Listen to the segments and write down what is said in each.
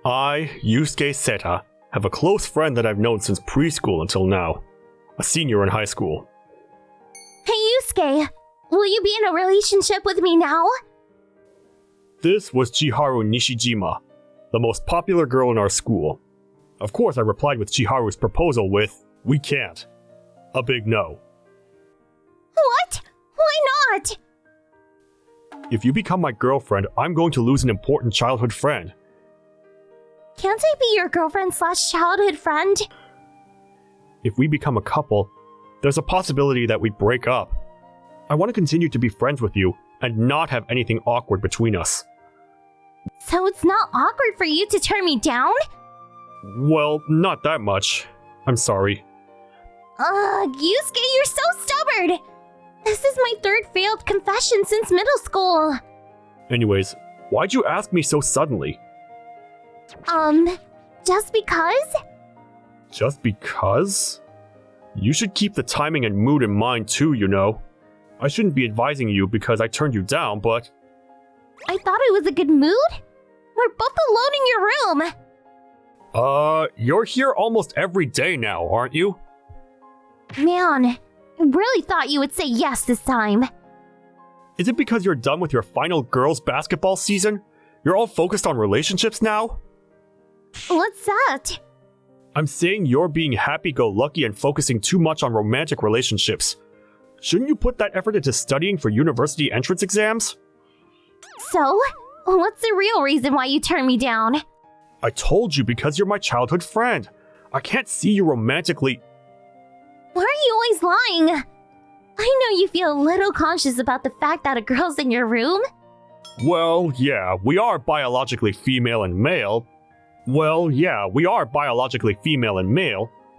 I, Yusuke Seta, have a close friend that I've known since preschool until now. A senior in high school. Hey Yusuke, will you be in a relationship with me now? This was Chiharu Nishijima, the most popular girl in our school. Of course, I replied with Chiharu's proposal with, "We can't." A big no. What? Why not? If you become my girlfriend, I'm going to lose an important childhood friend. Can't I be your girlfriend/childhood friend? If we become a couple, there's a possibility that we break up. I want to continue to be friends with you and not have anything awkward between us. So it's not awkward for you to turn me down? Well, not that much. I'm sorry. Yusuke, you're so stubborn! This is my third failed confession since middle school. Anyways, why'd you ask me so suddenly? Just because? Just because? You should keep the timing and mood in mind too, you know. I shouldn't be advising you because I turned you down, but... I thought it was a good mood? We're both alone in your room. You're here almost every day now, aren't you? Man, I really thought you would say yes this time. Is it because you're done with your final girls' basketball season? You're all focused on relationships now? What's that? I'm saying you're being happy-go-lucky and focusing too much on romantic relationships. Shouldn't you put that effort into studying for university entrance exams? So, what's the real reason why you turned me down? I told you because you're my childhood friend. I can't see you romantically. Why are you always lying? I know you feel a little conscious about the fact that a girl's in your room. Well, yeah, we are biologically female and male.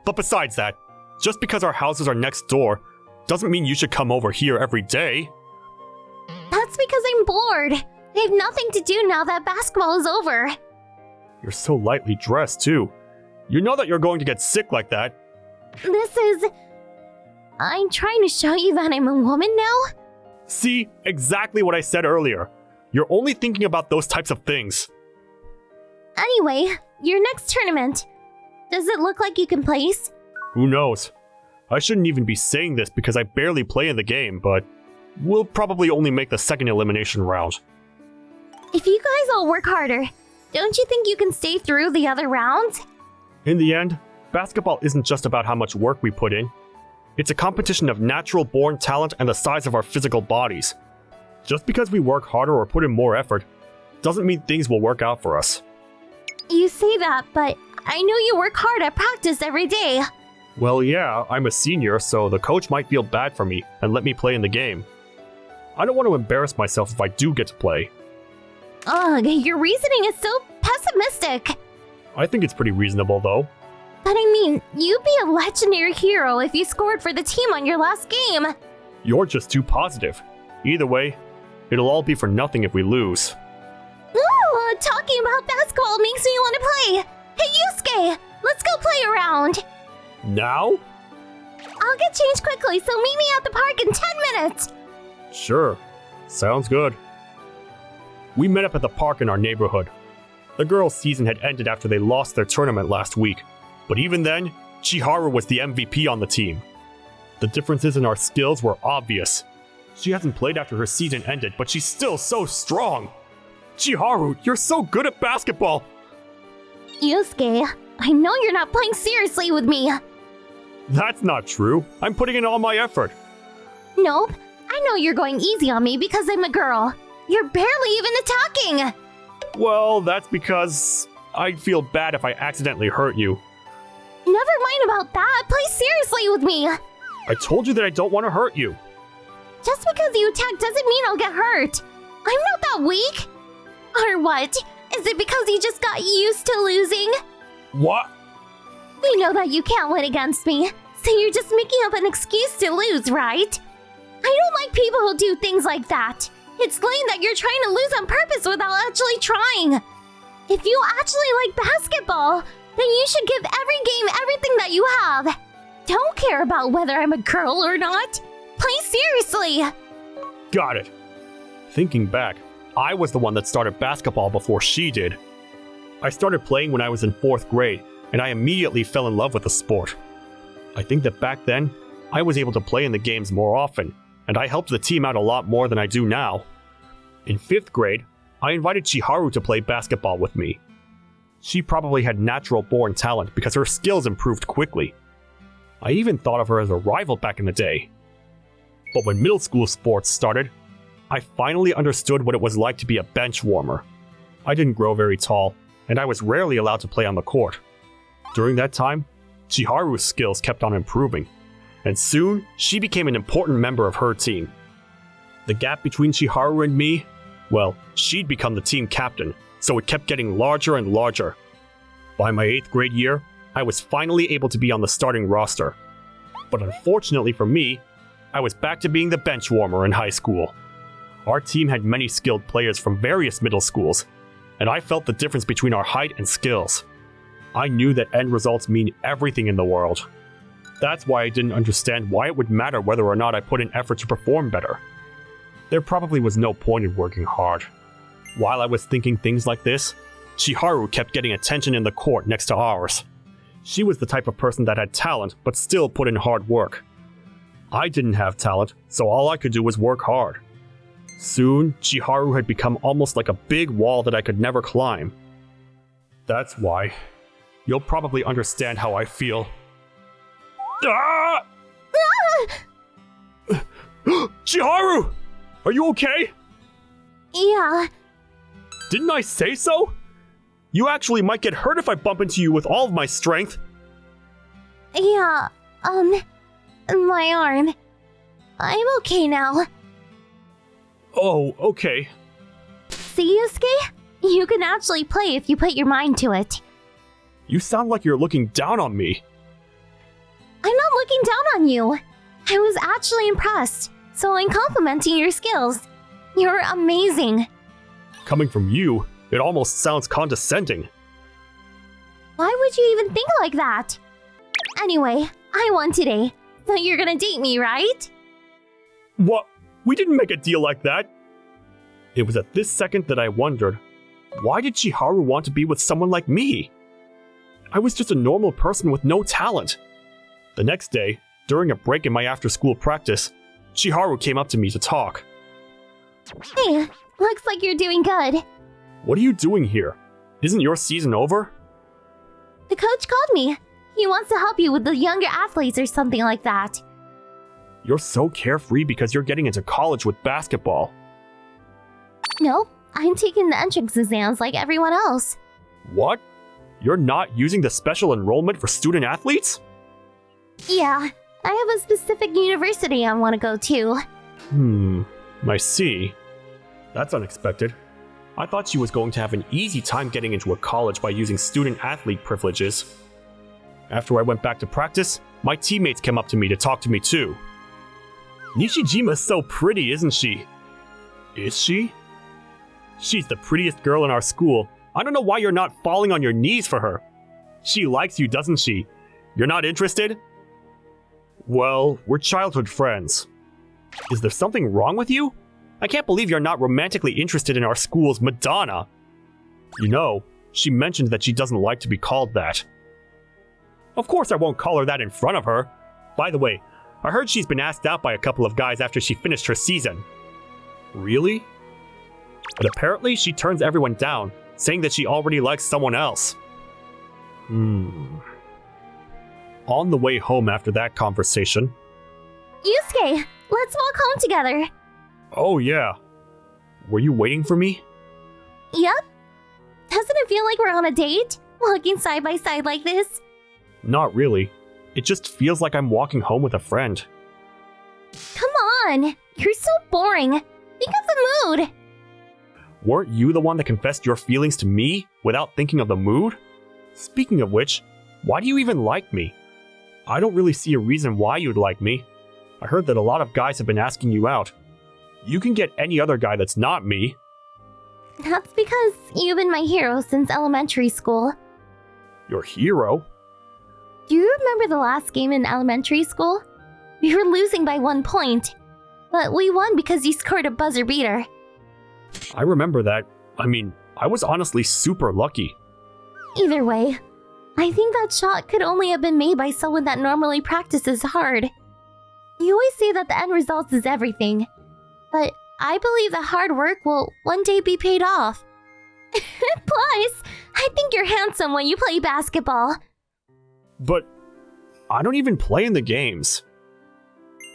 But besides that, just because our houses are next door, doesn't mean you should come over here every day. That's because I'm bored. I have nothing to do now that basketball is over. You're so lightly dressed, too. You know that you're going to get sick like that. I'm trying to show you that I'm a woman now. See, exactly what I said earlier. You're only thinking about those types of things. Anyway, your next tournament. Does it look like you can place? Who knows? I shouldn't even be saying this because I barely play in the game, but we'll probably only make the second elimination round. If you guys all work harder, don't you think you can stay through the other rounds? In the end, basketball isn't just about how much work we put in. It's a competition of natural-born talent and the size of our physical bodies. Just because we work harder or put in more effort, doesn't mean things will work out for us. You say that, but I know you work hard at practice every day. Well, yeah, I'm a senior, so the coach might feel bad for me and let me play in the game. I don't want to embarrass myself if I do get to play. Ugh, your reasoning is so pessimistic. I think it's pretty reasonable, though. But I mean, you'd be a legendary hero if you scored for the team on your last game. You're just too positive. Either way, it'll all be for nothing if we lose. Ooh, talking about basketball makes me want to play. Hey, Yusuke, let's go play around. Now? I'll get changed quickly, so meet me at the park in 10 minutes. Sure. Sounds good. We met up at the park in our neighborhood. The girls' season had ended after they lost their tournament last week, but even then, Chiharu was the MVP on the team. The differences in our skills were obvious. She hasn't played after her season ended, but she's still so strong. Chiharu, you're so good at basketball! Yusuke, I know you're not playing seriously with me. That's not true. I'm putting in all my effort. Nope, I know you're going easy on me because I'm a girl. You're barely even attacking. Well, that's because I'd feel bad if I accidentally hurt you. Never mind about that. Play seriously with me. I told you that I don't want to hurt you. Just because you attack doesn't mean I'll get hurt. I'm not that weak. Or what? Is it because you just got used to losing? What? We know that you can't win against me, so you're just making up an excuse to lose, right? I don't like people who do things like that. It's lame that you're trying to lose on purpose without actually trying. If you actually like basketball, then you should give every game everything that you have. Don't care about whether I'm a girl or not. Play seriously. Got it. Thinking back, I was the one that started basketball before she did. I started playing when I was in 4th grade, and I immediately fell in love with the sport. I think that back then, I was able to play in the games more often, and I helped the team out a lot more than I do now. In 5th grade, I invited Chiharu to play basketball with me. She probably had natural-born talent because her skills improved quickly. I even thought of her as a rival back in the day. But when middle school sports started, I finally understood what it was like to be a bench warmer. I didn't grow very tall, and I was rarely allowed to play on the court. During that time, Chiharu's skills kept on improving, and soon she became an important member of her team. The gap between Chiharu and me, well, she'd become the team captain, so it kept getting larger and larger. By my 8th grade year, I was finally able to be on the starting roster. But unfortunately for me, I was back to being the bench warmer in high school. Our team had many skilled players from various middle schools, and I felt the difference between our height and skills. I knew that end results mean everything in the world. That's why I didn't understand why it would matter whether or not I put in effort to perform better. There probably was no point in working hard. While I was thinking things like this, Chiharu kept getting attention in the court next to ours. She was the type of person that had talent but still put in hard work. I didn't have talent, so all I could do was work hard. Soon, Chiharu had become almost like a big wall that I could never climb. That's why. You'll probably understand how I feel. Ah! Chiharu! Are you okay? Yeah. Didn't I say so? You actually might get hurt if I bump into you with all of my strength. Yeah, my arm. I'm okay now. Oh, okay. See, Yusuke? You can actually play if you put your mind to it. You sound like you're looking down on me. I'm not looking down on you. I was actually impressed, so I'm complimenting your skills. You're amazing. Coming from you, it almost sounds condescending. Why would you even think like that? Anyway, I won today, so you're gonna date me, right? What? We didn't make a deal like that. It was at this second that I wondered, why did Chiharu want to be with someone like me? I was just a normal person with no talent. The next day, during a break in my after-school practice, Chiharu came up to me to talk. Hey, looks like you're doing good. What are you doing here? Isn't your season over? The coach called me. He wants to help you with the younger athletes or something like that. You're so carefree because you're getting into college with basketball. Nope, I'm taking the entrance exams like everyone else. What? You're not using the special enrollment for student athletes? Yeah, I have a specific university I want to go to. I see. That's unexpected. I thought she was going to have an easy time getting into a college by using student athlete privileges. After I went back to practice, my teammates came up to me to talk to me too. Nishijima's so pretty, isn't she? Is she? She's the prettiest girl in our school. I don't know why you're not falling on your knees for her. She likes you, doesn't she? You're not interested? Well, we're childhood friends. Is there something wrong with you? I can't believe you're not romantically interested in our school's Madonna. You know, she mentioned that she doesn't like to be called that. Of course I won't call her that in front of her. By the way, I heard she's been asked out by a couple of guys after she finished her season. Really? But apparently she turns everyone down, saying that she already likes someone else. On the way home after that conversation... Yusuke, let's walk home together. Oh yeah. Were you waiting for me? Yep. Doesn't it feel like we're on a date? Walking side by side like this? Not really. It just feels like I'm walking home with a friend. Come on! You're so boring. Think of the mood. Weren't you the one that confessed your feelings to me without thinking of the mood? Speaking of which, why do you even like me? I don't really see a reason why you'd like me. I heard that a lot of guys have been asking you out. You can get any other guy that's not me. That's because you've been my hero since elementary school. Your hero? Do you remember the last game in elementary school? We were losing by 1 point, but we won because you scored a buzzer beater. I remember that. I mean, I was honestly super lucky. Either way, I think that shot could only have been made by someone that normally practices hard. You always say that the end result is everything, but I believe that hard work will one day be paid off. Plus, I think you're handsome when you play basketball. But I don't even play in the games.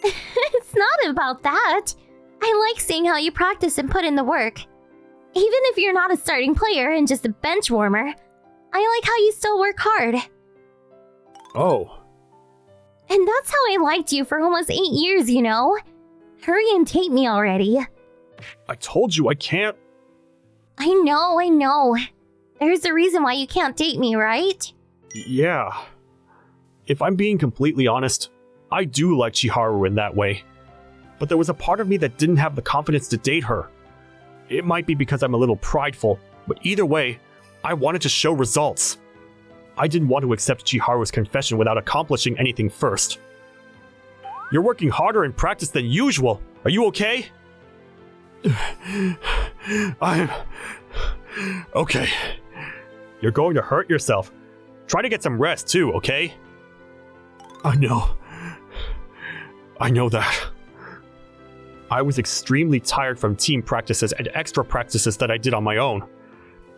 It's not about that. I like seeing how you practice and put in the work. Even if you're not a starting player and just a bench warmer, I like how you still work hard. Oh. And that's how I liked you for almost 8 years, you know? Hurry and take me already. I told you I can't. I know. There's a reason why you can't date me, right? Yeah. If I'm being completely honest, I do like Chiharu in that way. But there was a part of me that didn't have the confidence to date her. It might be because I'm a little prideful, but either way, I wanted to show results. I didn't want to accept Chiharu's confession without accomplishing anything first. You're working harder in practice than usual. Are you okay? I'm... okay. You're going to hurt yourself. Try to get some rest too, okay? I know that. I was extremely tired from team practices and extra practices that I did on my own.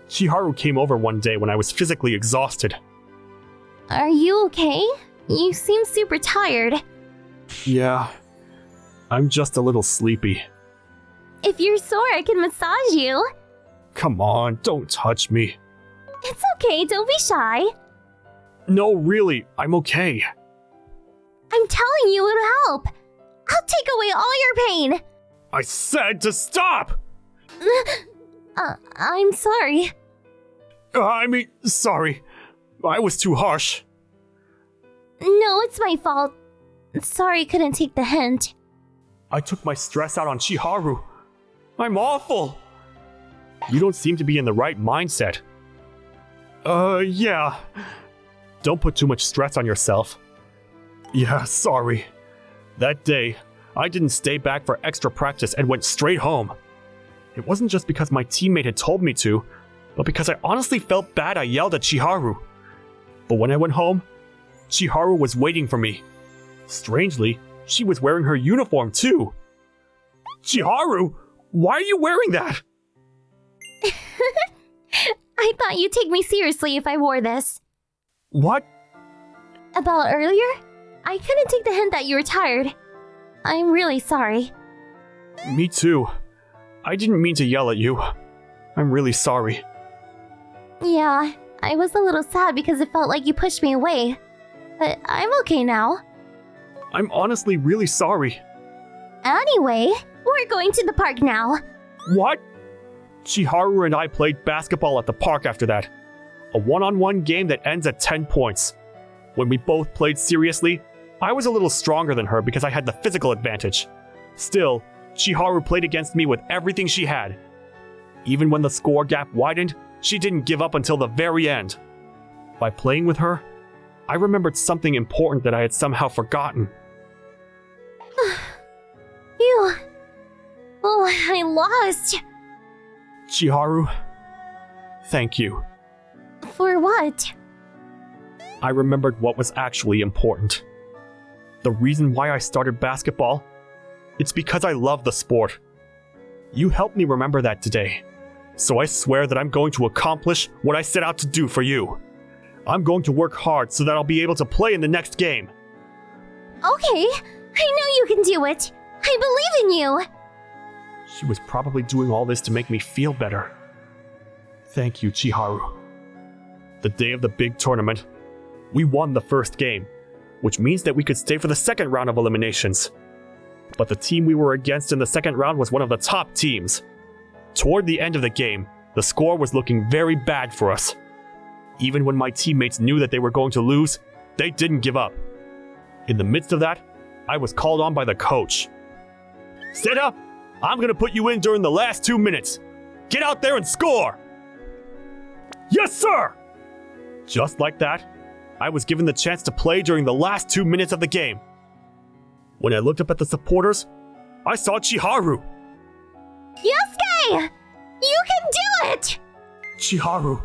Chiharu came over one day when I was physically exhausted. Are you okay? You seem super tired. Yeah, I'm just a little sleepy. If you're sore, I can massage you. Come on, don't touch me. It's okay, don't be shy. No, really, I'm okay. I'm telling you it'll help. I'll take away all your pain. I said to stop! I'm sorry. Sorry. I was too harsh. No, it's my fault. Sorry I couldn't take the hint. I took my stress out on Chiharu. I'm awful. You don't seem to be in the right mindset. Yeah. Don't put too much stress on yourself. Yeah, sorry. That day, I didn't stay back for extra practice and went straight home. It wasn't just because my teammate had told me to, but because I honestly felt bad I yelled at Chiharu. But when I went home, Chiharu was waiting for me. Strangely, she was wearing her uniform too. Chiharu, why are you wearing that? I thought you'd take me seriously if I wore this. What? About earlier? I couldn't take the hint that you were tired. I'm really sorry. Me too. I didn't mean to yell at you. I'm really sorry. Yeah, I was a little sad because it felt like you pushed me away. But I'm okay now. I'm honestly really sorry. Anyway, we're going to the park now. What? Chiharu and I played basketball at the park after that. A one-on-one game that ends at 10 points. When we both played seriously, I was a little stronger than her because I had the physical advantage. Still, Chiharu played against me with everything she had. Even when the score gap widened, she didn't give up until the very end. By playing with her, I remembered something important that I had somehow forgotten. I lost. Chiharu, thank you. For what? I remembered what was actually important. The reason why I started basketball? It's because I love the sport. You helped me remember that today. So I swear that I'm going to accomplish what I set out to do for you. I'm going to work hard so that I'll be able to play in the next game. Okay, I know you can do it. I believe in you. She was probably doing all this to make me feel better. Thank you, Chiharu. The day of the big tournament, we won the first game, which means that we could stay for the second round of eliminations. But the team we were against in the second round was one of the top teams. Toward the end of the game, the score was looking very bad for us. Even when my teammates knew that they were going to lose, they didn't give up. In the midst of that, I was called on by the coach. Sit up! I'm gonna put you in during the last 2 minutes. Get out there and score! Yes, sir! Just like that, I was given the chance to play during the last 2 minutes of the game. When I looked up at the supporters, I saw Chiharu. Yusuke! You can do it! Chiharu.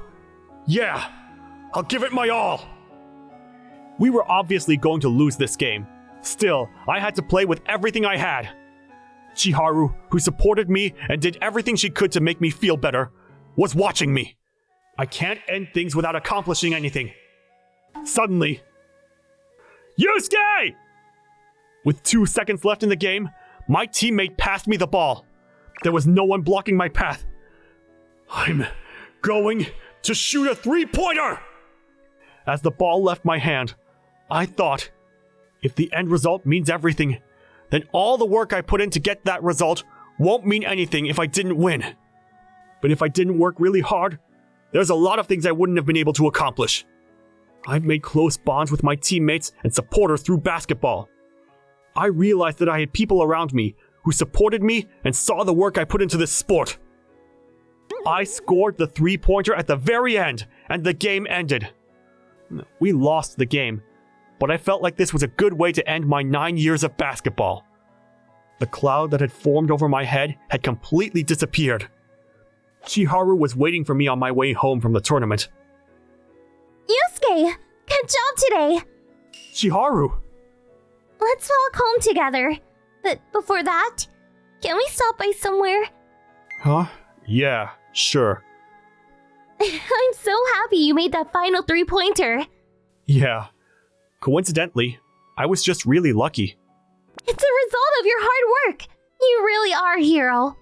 Yeah, I'll give it my all! We were obviously going to lose this game. Still, I had to play with everything I had. Chiharu, who supported me and did everything she could to make me feel better, was watching me. I can't end things without accomplishing anything. Suddenly, Yusuke! With 2 seconds left in the game, my teammate passed me the ball. There was no one blocking my path. I'm going to shoot a 3-pointer! As the ball left my hand, I thought, if the end result means everything, then all the work I put in to get that result won't mean anything if I didn't win. But if I didn't work really hard, there's a lot of things I wouldn't have been able to accomplish. I've made close bonds with my teammates and supporters through basketball. I realized that I had people around me who supported me and saw the work I put into this sport. I scored the 3-pointer at the very end, and the game ended. We lost the game, but I felt like this was a good way to end my 9 years of basketball. The cloud that had formed over my head had completely disappeared. Chiharu was waiting for me on my way home from the tournament. Yusuke, good job today. Chiharu! Let's walk home together. But before that, can we stop by somewhere? Huh? Yeah, sure. I'm so happy you made that final 3-pointer. Yeah. Coincidentally, I was just really lucky. It's a result of your hard work. You really are a hero.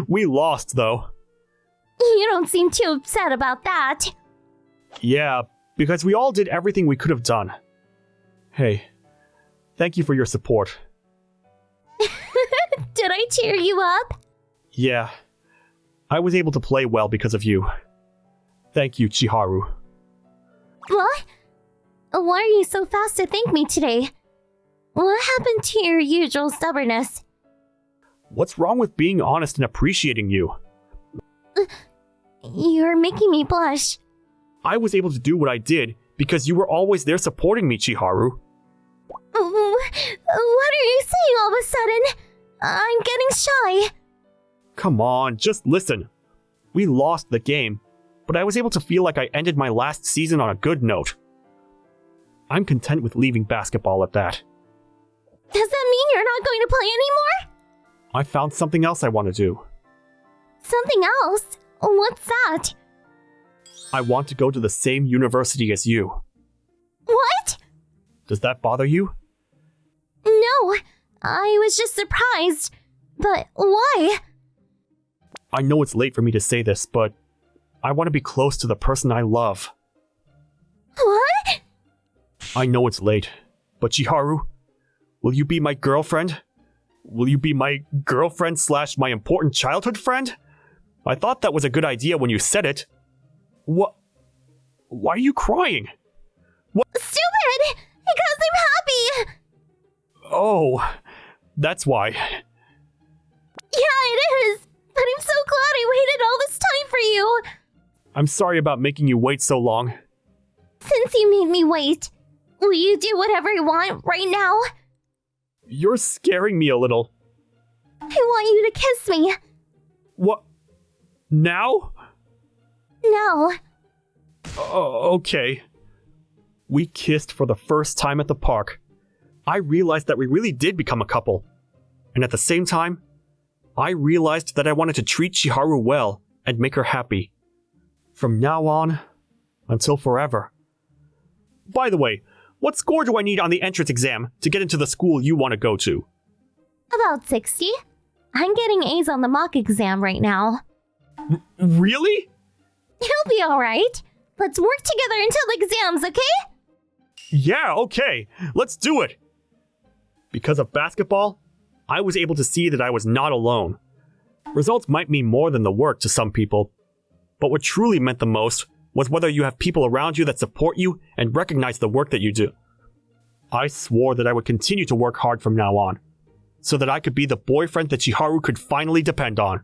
We lost, though. You don't seem too upset about that. Yeah, because we all did everything we could have done. Hey, thank you for your support. Did I cheer you up? Yeah, I was able to play well because of you. Thank you, Chiharu. What? Why are you so fast to thank me today? What happened to your usual stubbornness? What's wrong with being honest and appreciating you? You're making me blush. I was able to do what I did because you were always there supporting me, Chiharu. What are you saying all of a sudden? I'm getting shy. Come on, just listen. We lost the game, but I was able to feel like I ended my last season on a good note. I'm content with leaving basketball at that. Does that mean you're not going to play anymore? I found something else I want to do. Something else? What's that? I want to go to the same university as you. What? Does that bother you? No, I was just surprised. But why? I know it's late for me to say this, but I want to be close to the person I love. What? I know it's late, but Chiharu, will you be my girlfriend? Will you be my girlfriend / my important childhood friend? I thought that was a good idea when you said it. What? Why are you crying? What? Stupid! Because I'm happy! Oh, that's why. Yeah, it is! But I'm so glad I waited all this time for you! I'm sorry about making you wait so long. Since you made me wait, will you do whatever I want right now? You're scaring me a little. I want you to kiss me. What? Now? No. Okay. We kissed for the first time at the park. I realized that we really did become a couple. And at the same time, I realized that I wanted to treat Chiharu well and make her happy. From now on, until forever. By the way, what score do I need on the entrance exam to get into the school you want to go to? About 60. I'm getting A's on the mock exam right now. Really? You'll be alright. Let's work together until the exams, okay? Yeah, okay. Let's do it. Because of basketball, I was able to see that I was not alone. Results might mean more than the work to some people, but what truly meant the most was whether you have people around you that support you and recognize the work that you do. I swore that I would continue to work hard from now on, so that I could be the boyfriend that Chiharu could finally depend on.